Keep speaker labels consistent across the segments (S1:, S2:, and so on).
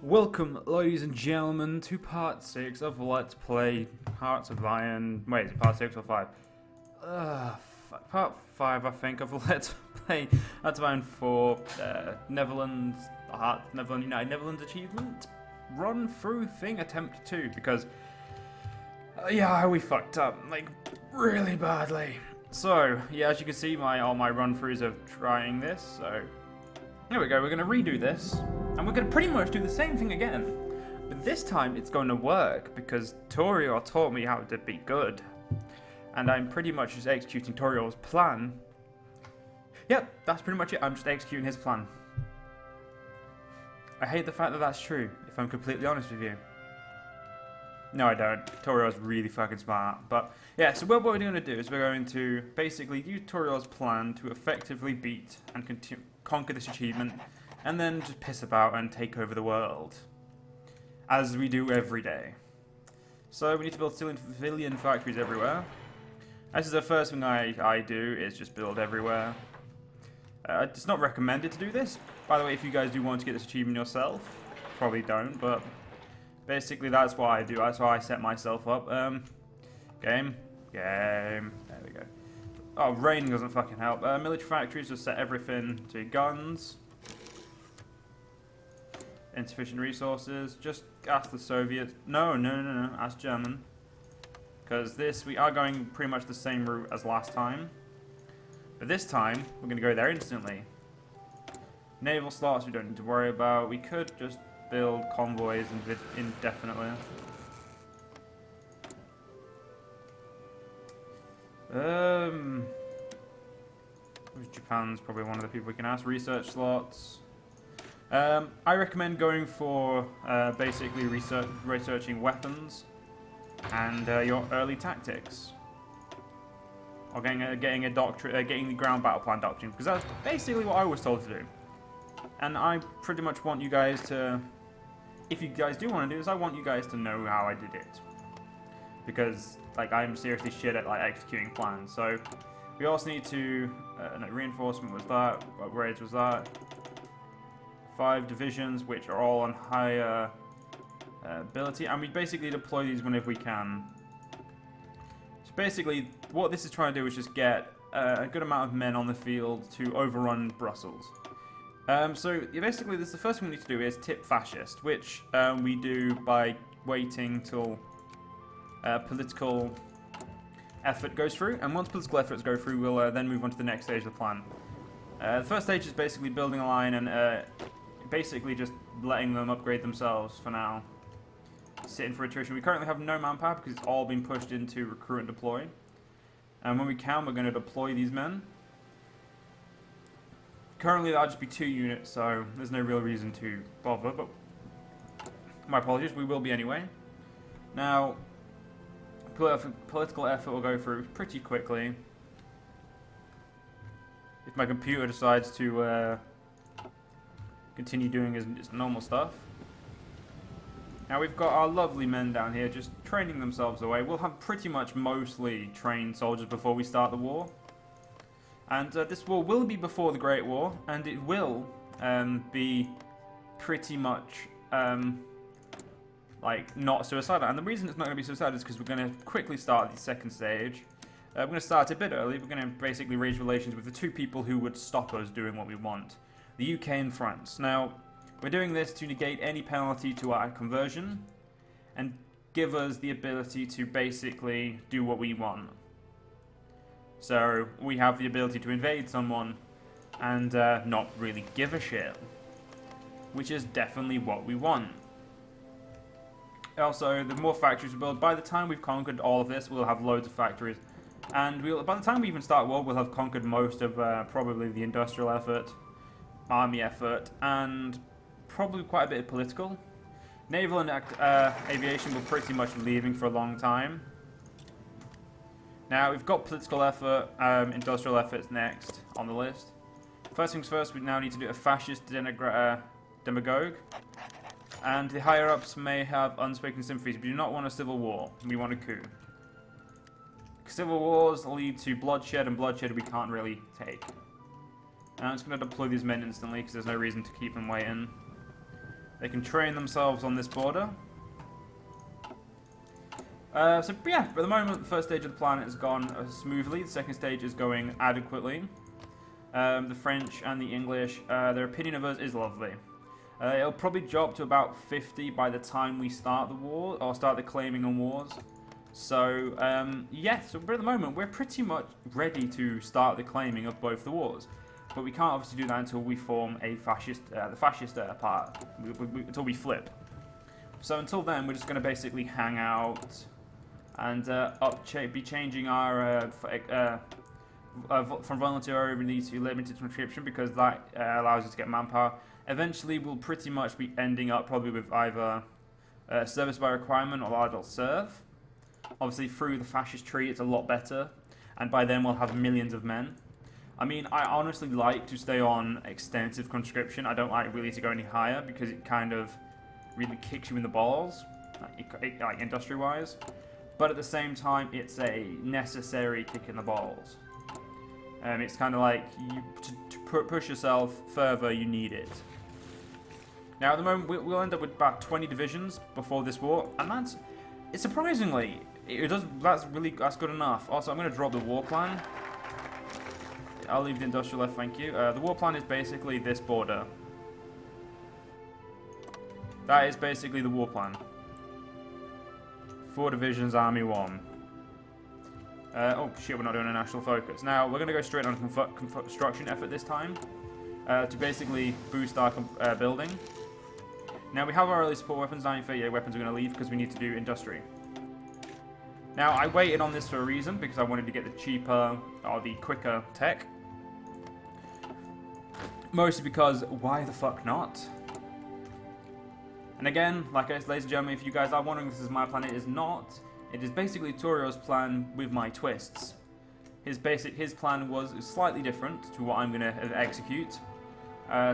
S1: Welcome, ladies and gentlemen, to part 6 of Let's Play Hearts of Iron. Wait, is it part 6 or 5? Part 5, I think, of Let's Play Hearts of Iron 4 Netherlands United Netherlands Achievement Run Through Thing Attempt 2, because yeah, we fucked up, like, really badly. So, yeah, as you can see, all my run-throughs of trying this, so here we go, we're going to redo this, and we're going to pretty much do the same thing again. But this time it's going to work, because Toriel taught me how to be good. And I'm pretty much just executing Toriel's plan. Yep, that's pretty much it, I'm just executing his plan. I hate the fact that that's true, if I'm completely honest with you. No, I don't. Toriel's really fucking smart. But yeah, so what we're going to do is we're going to basically use Toriel's plan to effectively beat and conquer this achievement, and then just piss about and take over the world, as we do every day. So we need to build civilian factories everywhere. This is the first thing I do, is just build everywhere. It's not recommended to do this. By the way, if you guys do want to get this achievement yourself, probably don't, but basically that's what I do. That's why I set myself up. Game. There we go. Oh, raining doesn't fucking help. Military factories, just set everything to guns. Insufficient resources. Just ask the Soviets. No. Ask German. Because we are going pretty much the same route as last time. But this time, we're going to go there instantly. Naval slots we don't need to worry about. We could just build convoys indefinitely. Japan's probably one of the people we can ask. Research slots. I recommend going for basically researching weapons and your early tactics, or getting a doctrine, getting the ground battle plan doctrine, because that's basically what I was told to do. And I pretty much want you guys to, if you guys do want to do this, I want you guys to know how I did it, because like I'm seriously shit at like executing plans. So we also need to no, reinforcement was that, upgrades was that. 5 divisions, which are all on higher ability, and we basically deploy these whenever we can. So basically, what this is trying to do is just get a good amount of men on the field to overrun Brussels. So basically, the first thing we need to do is tip Fascist, which we do by waiting till political effort goes through, and once political efforts go through, we'll then move on to the next stage of the plan. The first stage is basically building a line and basically just letting them upgrade themselves for now. Sitting for attrition. We currently have no manpower because it's all been pushed into recruit and deploy. And when we can, we're going to deploy these men. Currently, that'll just be 2 units, so there's no real reason to bother, but my apologies, we will be anyway. Now, political effort will go through pretty quickly. If my computer decides to continue doing its normal stuff. Now we've got our lovely men down here just training themselves away. We'll have pretty much mostly trained soldiers before we start the war. And this war will be before the Great War, and it will be pretty much like not suicidal. And the reason it's not going to be suicidal is because we're going to quickly start the second stage. We're going to start a bit early. We're going to basically raise relations with the 2 people who would stop us doing what we want. The UK and France. Now, we're doing this to negate any penalty to our conversion and give us the ability to basically do what we want. So, we have the ability to invade someone and not really give a shit. Which is definitely what we want. Also, the more factories we build, by the time we've conquered all of this, we'll have loads of factories. And by the time we even start war, we'll have conquered most of probably the industrial effort, army effort, and probably quite a bit of political. Naval and aviation were pretty much leaving for a long time. Now, we've got political effort, industrial efforts next on the list. First things first, we now need to do a fascist demagogue. And the higher-ups may have unspoken sympathies. We do not want a civil war. We want a coup. Civil wars lead to bloodshed, and bloodshed we can't really take. I'm just going to deploy these men instantly because there's no reason to keep them waiting. They can train themselves on this border. So yeah, at the moment, the first stage of the plan has gone smoothly. The second stage is going adequately. The French and the English, their opinion of us is lovely. It'll probably drop to about 50 by the time we start the war, or start the claiming on wars. So, yeah, so at the moment, we're pretty much ready to start the claiming of both the wars. But we can't obviously do that until we form a fascist, the fascist part, until we flip. So until then, we're just going to basically hang out and be changing our from voluntary to limited conscription, because that allows us to get manpower. Eventually, we'll pretty much be ending up probably with either service by requirement or adult serve. Obviously, through the fascist tree, it's a lot better, and by then we'll have millions of men. I mean, I honestly like to stay on extensive conscription. I don't like really to go any higher, because it kind of really kicks you in the balls, like industry-wise. But at the same time, it's a necessary kick in the balls. It's kind of like, to push yourself further, you need it. Now, at the moment, we'll end up with about 20 divisions before this war, and surprisingly, that's good enough. Also, I'm going to drop the war plan. I'll leave the industrial left, thank you. The war plan is basically this border. That is basically the war plan. 4 divisions, army 1. Oh shit, we're not doing a national focus. Now, we're going to go straight on a construction effort this time, to basically boost our building. Now, we have our early support weapons. 1938 weapons are going to leave because we need to do industry. Now, I waited on this for a reason, because I wanted to get the cheaper, or the quicker tech. Mostly because, why the fuck not? And again, like I said, ladies and gentlemen, if you guys are wondering if this is my plan, it is not. It is basically Torio's plan with my twists. His plan was slightly different to what I'm going to execute.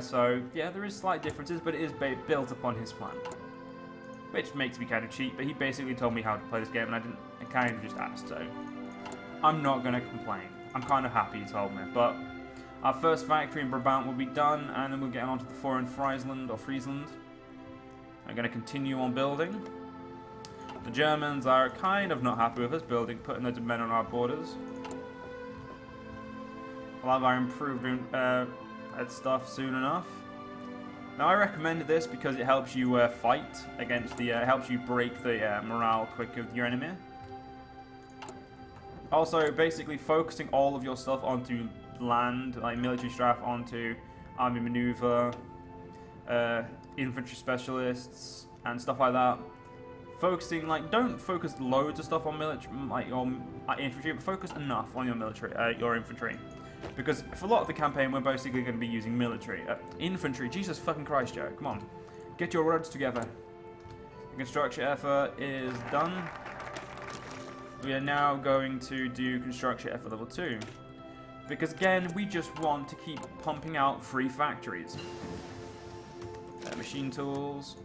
S1: So, yeah, there is slight differences, but it is built upon his plan. Which makes me kind of cheap, but he basically told me how to play this game, and I kind of just asked, so I'm not going to complain. I'm kind of happy he told me, but our first factory in Brabant will be done, and then we'll get on to the foreign Friesland, or Friesland. I'm going to continue on building. The Germans are kind of not happy with us putting loads of men on our borders. We'll have our improved stuff soon enough. Now, I recommended this because it helps you fight against the, helps you break the morale quick of your enemy. Also, basically focusing all of your stuff onto land, like military staff, onto army maneuver, infantry specialists, and stuff like that. Focusing, like, don't focus loads of stuff on military, like your infantry, but focus enough on your military, your infantry. Because for a lot of the campaign, we're basically going to be using military. Infantry, Jesus fucking Christ, Joe, come on. Get your words together. The construction effort is done. We are now going to do construction effort level 2. Because again, we just want to keep pumping out free factories. Machine tools.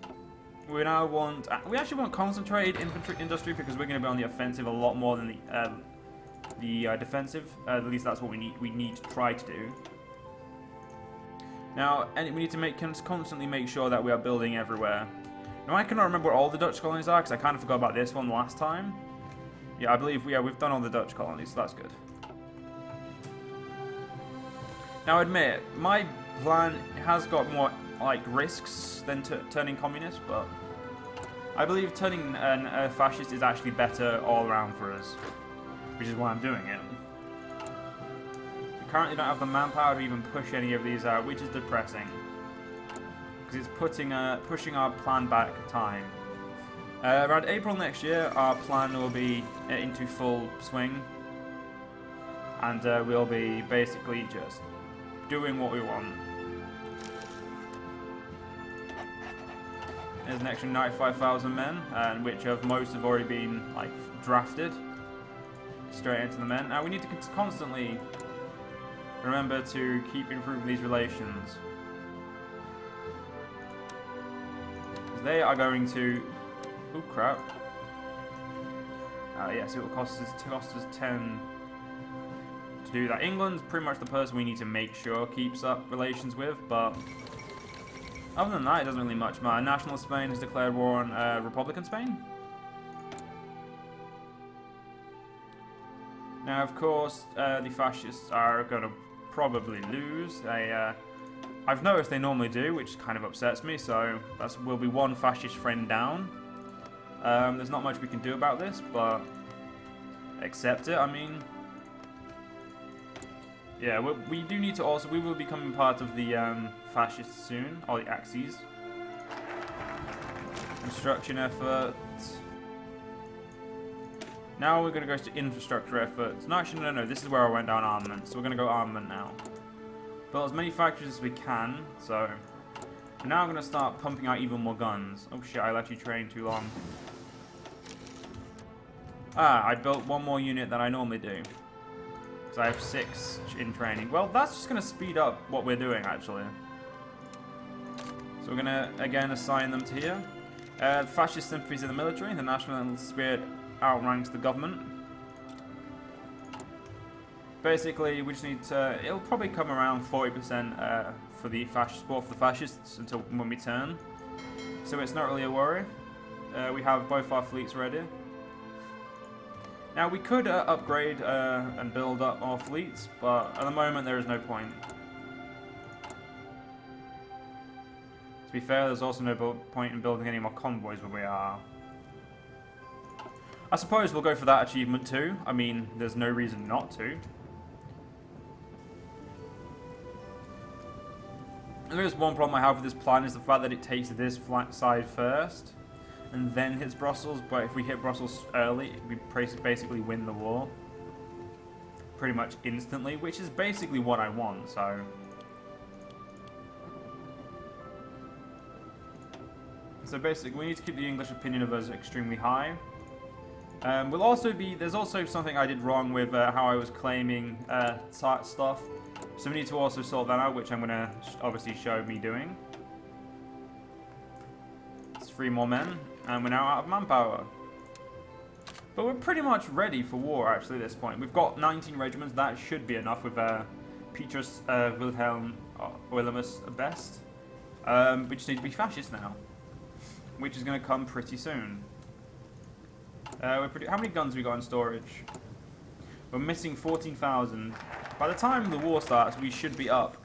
S1: We actually want concentrated infantry industry, because we're going to be on the offensive a lot more than the defensive. At least that's what we need to try to do. Now, and we need to constantly make sure that we are building everywhere. Now, I cannot remember where all the Dutch colonies are, because I kind of forgot about this one last time. Yeah, I believe we've done all the Dutch colonies, so that's good. Now, admit, my plan has got more like risks than turning communist, but I believe turning a fascist is actually better all around for us, which is why I'm doing it. We currently don't have the manpower to even push any of these out, which is depressing, because it's pushing our plan back time. Around April next year, our plan will be into full swing, and we'll be basically just doing what we want. There's an extra 95,000 men, which most have already been like drafted straight into the men. Now we need to constantly remember to keep improving these relations. They are going to... Oh crap. Yes, it will cost us 10 to do that. England's pretty much the person we need to make sure keeps up relations with, but Other than that, it doesn't really much matter. National Spain has declared war on Republican Spain. Now, of course, the fascists are going to probably lose. I've noticed they normally do, which kind of upsets me, so that will be one fascist friend down. There's not much we can do about this, but accept it. I mean, yeah, we do need to also, we will be becoming part of the fascists soon, or the Axis. Construction efforts. Now we're going to go to infrastructure efforts. No, actually, no, this is where I went down armament, so we're going to go armament now. Build as many factories as we can, so now I'm going to start pumping out even more guns. Oh shit, I let you train too long. I built one more unit than I normally do. Because I have 6 in training. Well, that's just going to speed up what we're doing, actually. So we're going to, again, assign them to here. Fascist sympathies in the military. The national spirit outranks the government. Basically, we just need to... It'll probably come around 40% for the fascist support for the fascists until when we turn. So it's not really a worry. We have both our fleets ready. Now, we could upgrade and build up our fleets, but at the moment there is no point. To be fair, there's also no point in building any more convoys where we are. I suppose we'll go for that achievement too. I mean, there's no reason not to. There is one problem I have with this plan, is the fact that it takes this flank side first and then hits Brussels, but if we hit Brussels early, we basically win the war. Pretty much instantly, which is basically what I want, so... So basically, we need to keep the English opinion of us extremely high. We'll also be... There's also something I did wrong with how I was claiming stuff. So we need to also sort that out, which I'm going to obviously show me doing. It's 3 more men, and we're now out of manpower. But we're pretty much ready for war, actually, at this point. We've got 19 regiments. That should be enough with Petrus Wilhelmus best. We just need to be fascist now, which is going to come pretty soon. How many guns have we got in storage? We're missing 14,000. By the time the war starts, we should be up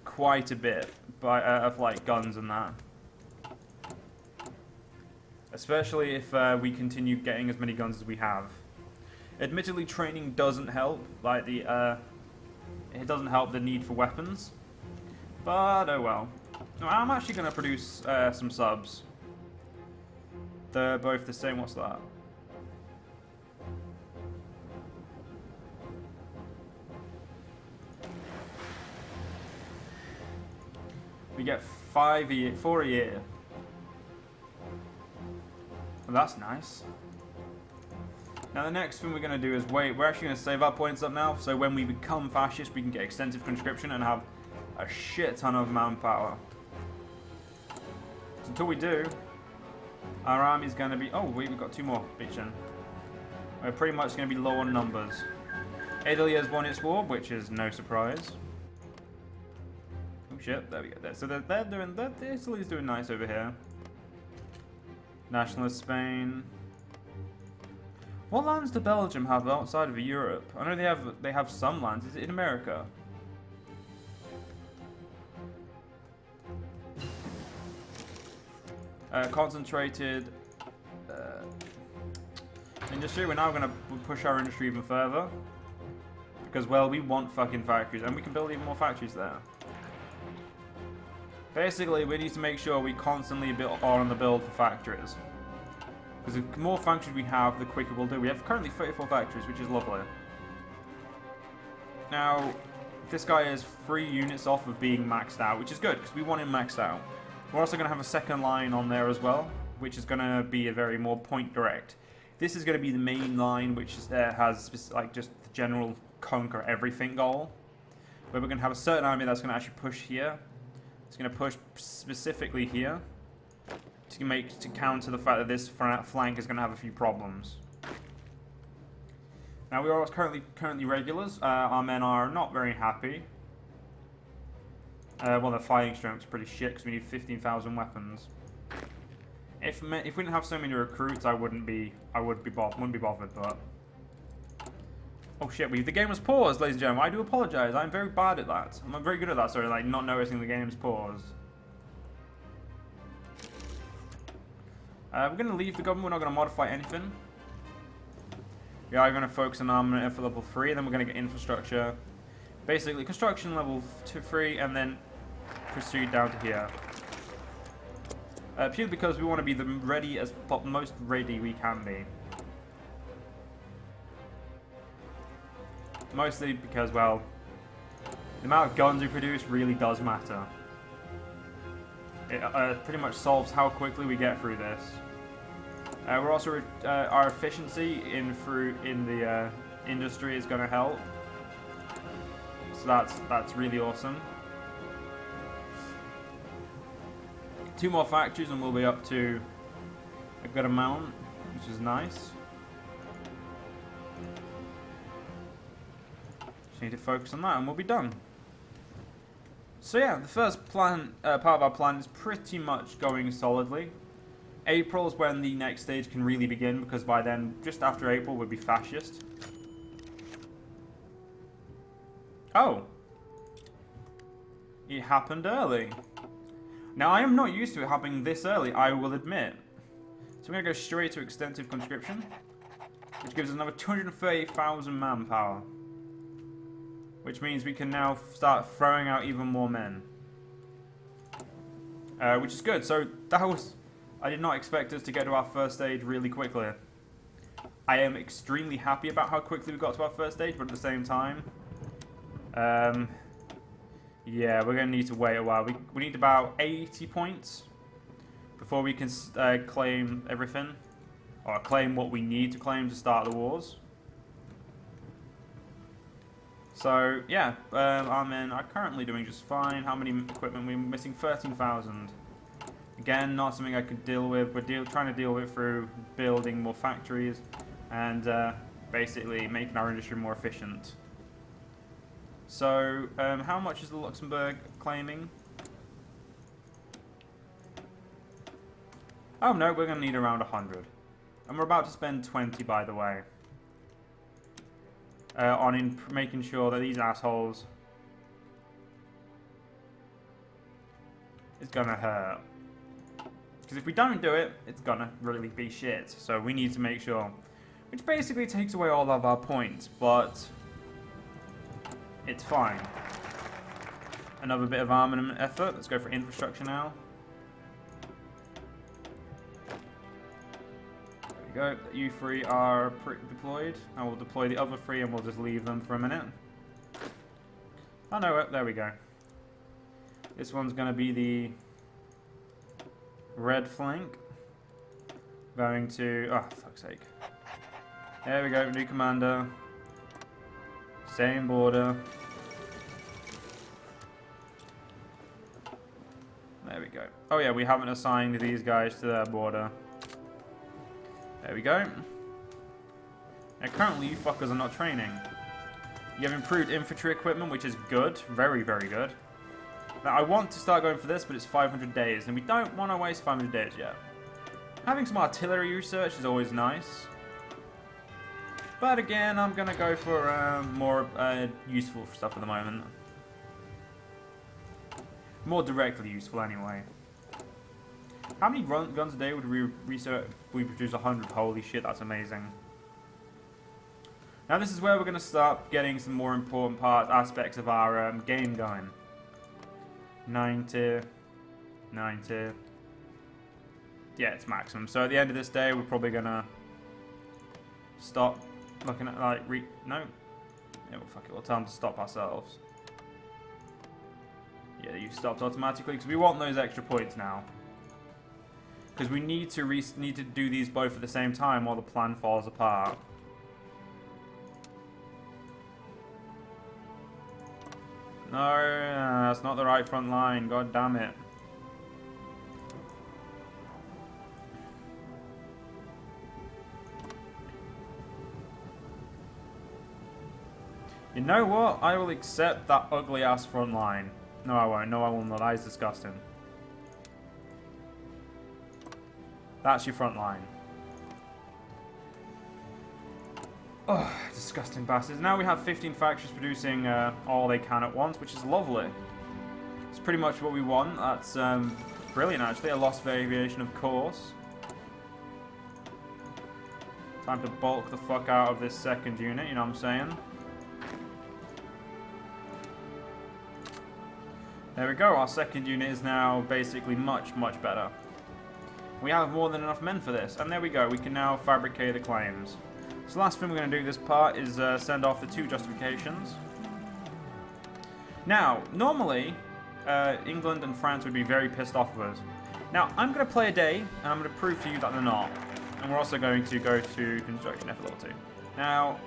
S1: quite a bit of like guns and that. Especially if we continue getting as many guns as we have. Admittedly, training doesn't help. Like it doesn't help the need for weapons. But oh well. No, I'm actually going to produce some subs. They're both the same. What's that? We get 4 a year. Well, that's nice. Now the next thing we're going to do is wait. We're actually going to save our points up now, so when we become fascist, we can get extensive conscription and have a shit ton of manpower. So until we do, our army's going to be... Oh, we've got 2 more. Bitchin'. We're pretty much going to be low on numbers. Italy has won its war, which is no surprise. Shit, there we go. So Italy's doing nice over here. Nationalist Spain. What lands do Belgium have outside of Europe? I know they have some lands. Is it in America? Concentrated industry. We're now going to push our industry even further because, well, we want fucking factories, and we can build even more factories there. Basically, we need to make sure we constantly are on the build for factories. Because the more factories we have, the quicker we'll do. We have currently 34 factories, which is lovely. Now, this guy is 3 units off of being maxed out, which is good, because we want him maxed out. We're also going to have a second line on there as well, which is going to be a very more point direct. This is going to be the main line, which is, has like just the general conquer everything goal. Where we're going to have a certain army that's going to actually push here. It's going to push specifically here to counter the fact that this flank is going to have a few problems. Now we are currently regulars. Our men are not very happy. Well, the fighting strength's pretty shit because we need 15,000 weapons. If we didn't have so many recruits, I wouldn't be bothered. But oh shit, the game was paused, ladies and gentlemen. I do apologize. I'm very bad at that. I'm very good at that. Sorry, like not noticing the game's paused. We're gonna leave the government. We're not gonna modify anything. We are gonna focus on armament for level 3, and then we're gonna get infrastructure. Basically, construction level 3, and then proceed down to here. Purely because we want to be the most ready we can be. Mostly because, well, the amount of guns we produce really does matter. It pretty much solves how quickly we get through this. We're also our efficiency in the industry is going to help. So that's really awesome. 2 more factories and we'll be up to a good amount, which is nice. Just need to focus on that and we'll be done. So yeah, the first plan, part of our plan is pretty much going solidly. April is when the next stage can really begin, because by then, just after April, we'll be fascist. Oh. It happened early. Now, I am not used to it happening this early, I will admit. So I'm going to go straight to extensive conscription, which gives us another 230,000 manpower. Which means we can now start throwing out even more men. Which is good. So that was... I did not expect us to get to our first stage really quickly. I am extremely happy about how quickly we got to our first stage, but at the same time... yeah, we're going to need to wait a while. We need about 80 points before we can claim everything. Or claim what we need to claim to start the wars. So, yeah, our men are currently doing just fine. How many equipment? We're missing 13,000. Again, not something I could deal with. We're trying to deal with it through building more factories and basically making our industry more efficient. So, how much is the Luxembourg claiming? Oh no, we're going to need around 100. And we're about to spend 20, by the way. On making sure that these assholes is gonna hurt. Because if we don't do it, it's gonna really be shit. So we need to make sure. Which basically takes away all of our points, but it's fine. Another bit of armament effort. Let's go for infrastructure now. Go. You 3 are deployed. I will deploy the other 3 and we'll just leave them for a minute. Oh no, there we go. This one's going to be the red flank. Going to... oh, fuck's sake. There we go, new commander. Same border. There we go. Oh yeah, we haven't assigned these guys to their border. There we go. Now currently you fuckers are not training. You have improved infantry equipment, which is good. Very, very good. Now I want to start going for this, but it's 500 days, and we don't want to waste 500 days yet. Having some artillery research is always nice. But again, I'm going to go for more useful stuff at the moment. More directly useful anyway. How many guns a day would we research? We produce 100. Holy shit, that's amazing. Now this is where we're going to start getting some more important aspects of our game going. 90. 90. Yeah, it's maximum. So at the end of this day, we're probably going to stop looking at, like, no. Yeah, well, fuck it. We'll tell them to stop ourselves. Yeah, you stopped automatically, because we want those extra points now. Because we need to do these both at the same time while the plan falls apart. No, that's not the right front line. God damn it. You know what? I will accept that ugly ass front line. No, I won't. No, I will not. That is disgusting. That's your front line. Oh, disgusting bastards. Now we have 15 factories producing all they can at once, which is lovely. It's pretty much what we want. That's brilliant, actually. A lost variation, of course. Time to bulk the fuck out of this second unit, you know what I'm saying? There we go. Our second unit is now basically much, much better. We have more than enough men for this. And there we go. We can now fabricate the claims. So the last thing we're going to do this part is send off the 2 justifications. Now, normally, England and France would be very pissed off with us. Now, I'm going to play a day, and I'm going to prove to you that they're not. And we're also going to go to construction F-level 2. Now,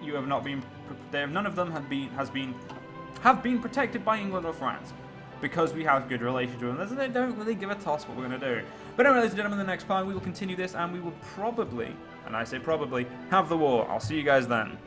S1: you have not been... none of them have been protected by England or France. Because we have good relations with them. They don't really give a toss what we're going to do. But anyway, ladies and gentlemen, in the next part, we will continue this, and we will probably, and I say probably, have the war. I'll see you guys then.